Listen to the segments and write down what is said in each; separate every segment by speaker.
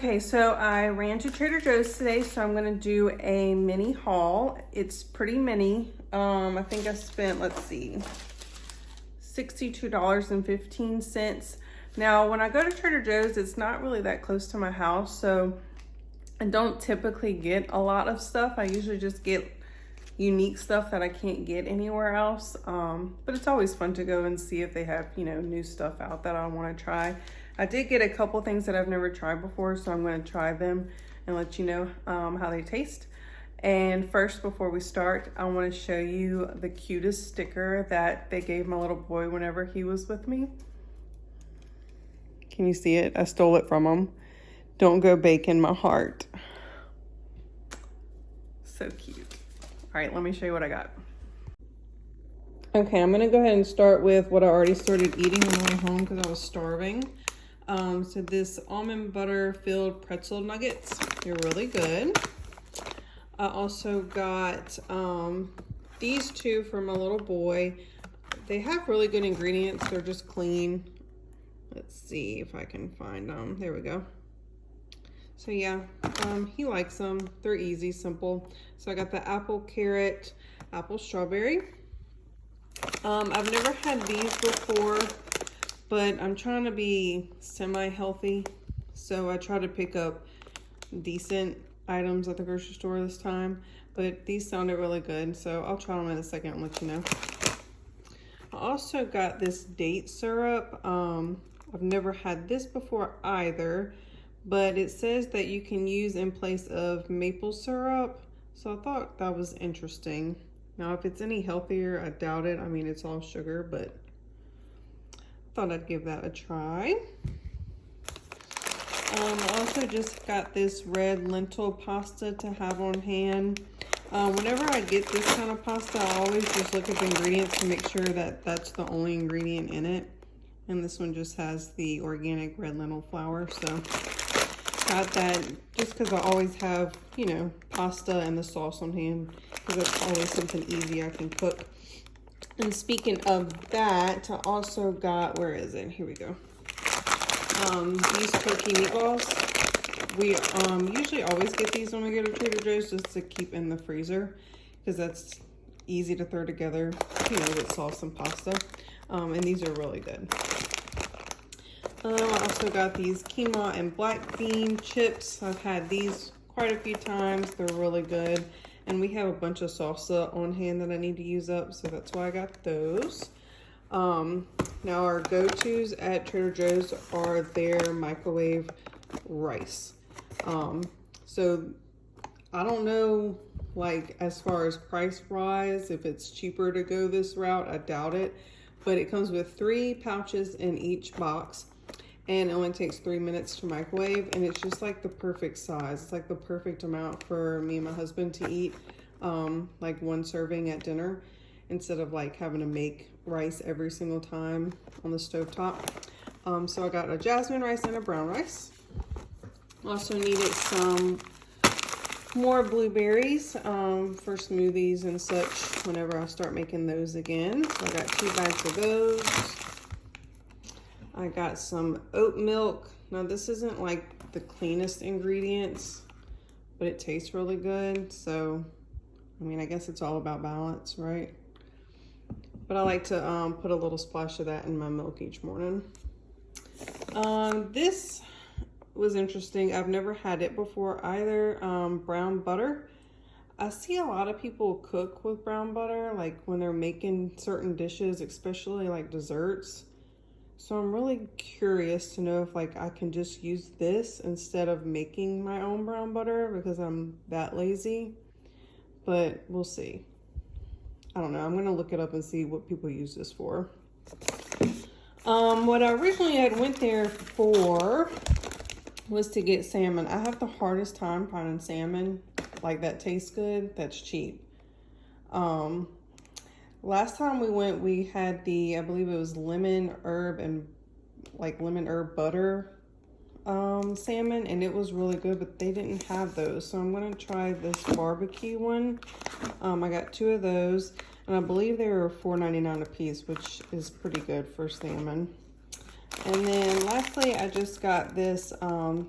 Speaker 1: Okay, so I ran to Trader Joe's today, so I'm gonna do a mini haul. It's pretty mini. I think I spent, let's see, $62.15. Now, when I go to Trader Joe's, it's not really that close to my house, so I don't typically get a lot of stuff. I usually just get unique stuff that I can't get anywhere else. But it's always fun to go and see if they have, new stuff out that I want to try. I did get a couple things that I've never tried before, so I'm going to try them and let you know how they taste. And first, before we start, I want to show you the cutest sticker that they gave my little boy whenever he was with me. Can you see it? I stole it from him. Don't go baking my heart. So cute. All right, let me show you what I got. Okay, I'm gonna go ahead and start with what I already started eating on the way home because I was starving. So this almond butter filled pretzel nuggets, they're really good. I also got these two for my little boy. They have really good ingredients, they're just clean. Let's see if I can find them. There we go. So yeah, he likes them. They're easy, simple. So I got the apple carrot, apple strawberry. I've never had these before, but I'm trying to be semi-healthy. So I try to pick up decent items at the grocery store this time, but these sounded really good. So I'll try them in a second and let you know. I also got this date syrup. I've never had this before either, but it says that you can use in place of maple syrup. So I thought that was interesting. Now, if it's any healthier, I doubt it. I mean, it's all sugar, but I thought I'd give that a try. I also just got this red lentil pasta to have on hand. Whenever I get this kind of pasta, I always just look at the ingredients to make sure that that's the only ingredient in it. And this one just has the organic red lentil flour, so got that just because I always have, pasta and the sauce on hand, because that's always something easy I can cook. And speaking of that, I also got, where is it? Here we go. These turkey meatballs. We usually always get these when we go to Trader Joe's just to keep in the freezer, because that's easy to throw together, with sauce and pasta. And these are really good. I also got these quinoa and black bean chips. I've had these quite a few times. They're really good. And we have a bunch of salsa on hand that I need to use up, so that's why I got those. Now our go-tos at Trader Joe's are their microwave rice. So I don't know, as far as price-wise, if it's cheaper to go this route, I doubt it. But it comes with 3 pouches in each box. And it only takes 3 minutes to microwave, and it's just like the perfect size. It's like the perfect amount for me and my husband to eat, like 1 serving at dinner, instead of having to make rice every single time on the stovetop. So I got a jasmine rice and a brown rice. Also needed some more blueberries for smoothies and such whenever I start making those again. So I got 2 bags of those. I got some oat milk. Now this isn't the cleanest ingredients, but it tastes really good. So, I mean, I guess it's all about balance, right? But I like to put a little splash of that in my milk each morning. This was interesting. I've never had it before either. Brown butter. I see a lot of people cook with brown butter, when they're making certain dishes, especially desserts. So I'm really curious to know if I can just use this instead of making my own brown butter, because I'm that lazy, but we'll see. I don't know. I'm going to look it up and see what people use this for. What I originally had went there for was to get salmon. I have the hardest time finding salmon that tastes good, that's cheap. Last time we went, we had I believe it was lemon herb and lemon herb butter salmon, and it was really good, but they didn't have those. So I'm going to try this barbecue one. I got 2 of those, and I believe they were $4.99 a piece, which is pretty good for salmon. And then lastly, I just got this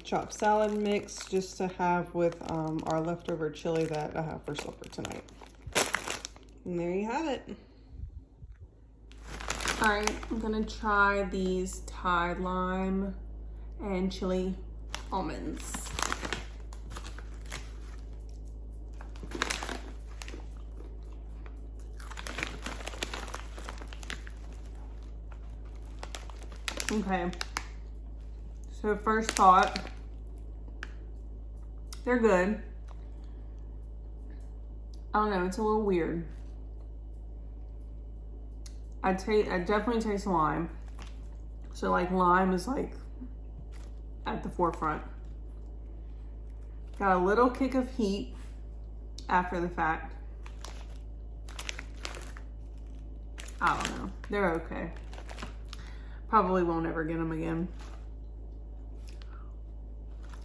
Speaker 1: chopped salad mix just to have with our leftover chili that I have for supper tonight. And there you have it. All right, I'm gonna try these Thai lime and chili almonds. Okay, so first thought, they're good. I don't know, it's a little weird. I definitely taste lime. So like lime is like at the forefront. Got a little kick of heat after the fact. I don't know, they're okay. Probably won't ever get them again.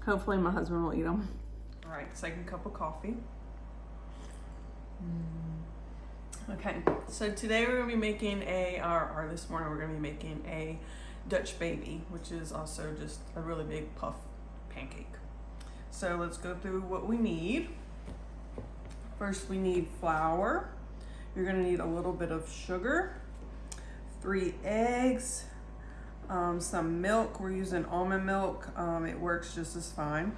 Speaker 1: Hopefully my husband will eat them. All right, second cup of coffee. Okay, so today we're gonna be making or this morning we're gonna be making a Dutch baby, which is also just a really big puff pancake. So let's go through what we need. First, we need flour. You're gonna need a little bit of sugar, 3 eggs, some milk. We're using almond milk. It works just as fine.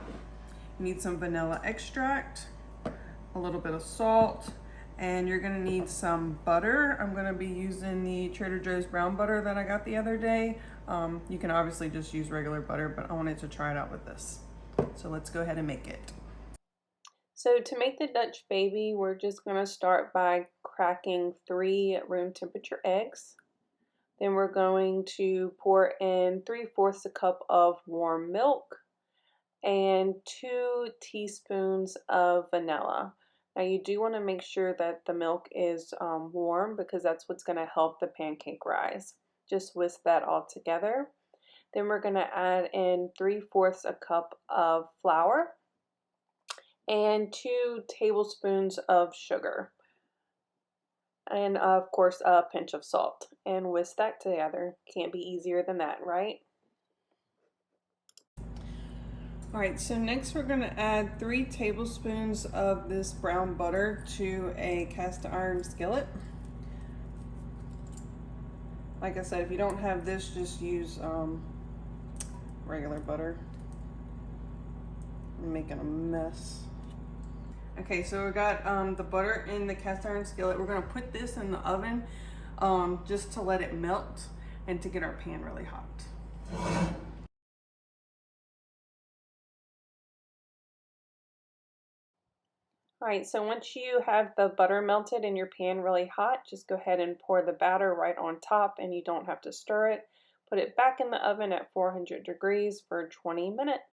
Speaker 1: You need some vanilla extract, a little bit of salt, and you're gonna need some butter. I'm gonna be using the Trader Joe's brown butter that I got the other day. You can obviously just use regular butter, but I wanted to try it out with this. So let's go ahead and make it. So to make the Dutch baby, we're just gonna start by cracking 3 room temperature eggs. Then we're going to pour in 3/4 a cup of warm milk and 2 teaspoons of vanilla. Now you do want to make sure that the milk is warm because that's what's going to help the pancake rise. Just whisk that all together. Then we're going to add in 3/4 a cup of flour and 2 tablespoons of sugar. And of course a pinch of salt, and whisk that together. Can't be easier than that, right? All right, so next we're gonna add 3 tablespoons of this brown butter to a cast iron skillet. Like I said, if you don't have this, just use regular butter. I'm making a mess. Okay, so we got the butter in the cast iron skillet. We're gonna put this in the oven just to let it melt and to get our pan really hot. All right, so once you have the butter melted and your pan really hot, just go ahead and pour the batter right on top, and you don't have to stir it. Put it back in the oven at 400 degrees for 20 minutes.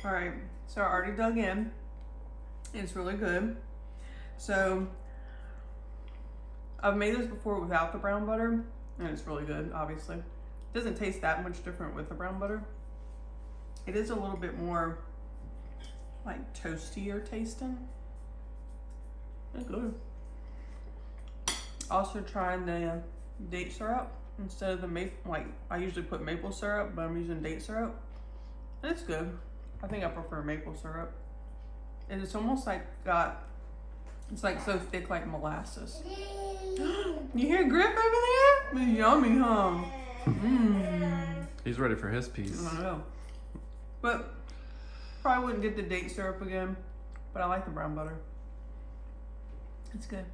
Speaker 1: All right, so I already dug in. It's really good. So I've made this before without the brown butter, and it's really good, obviously. It doesn't taste that much different with the brown butter. It is a little bit more like toastier tasting. It's good. Also tried the date syrup instead of the maple, like I usually put maple syrup, but I'm using date syrup. And it's good. I think I prefer maple syrup. And it's almost like got It's like so thick like molasses. You hear Grip over there? It's yummy, huh? Mmm.
Speaker 2: He's ready for his piece.
Speaker 1: I know. But probably wouldn't get the date syrup again. But I like the brown butter. It's good.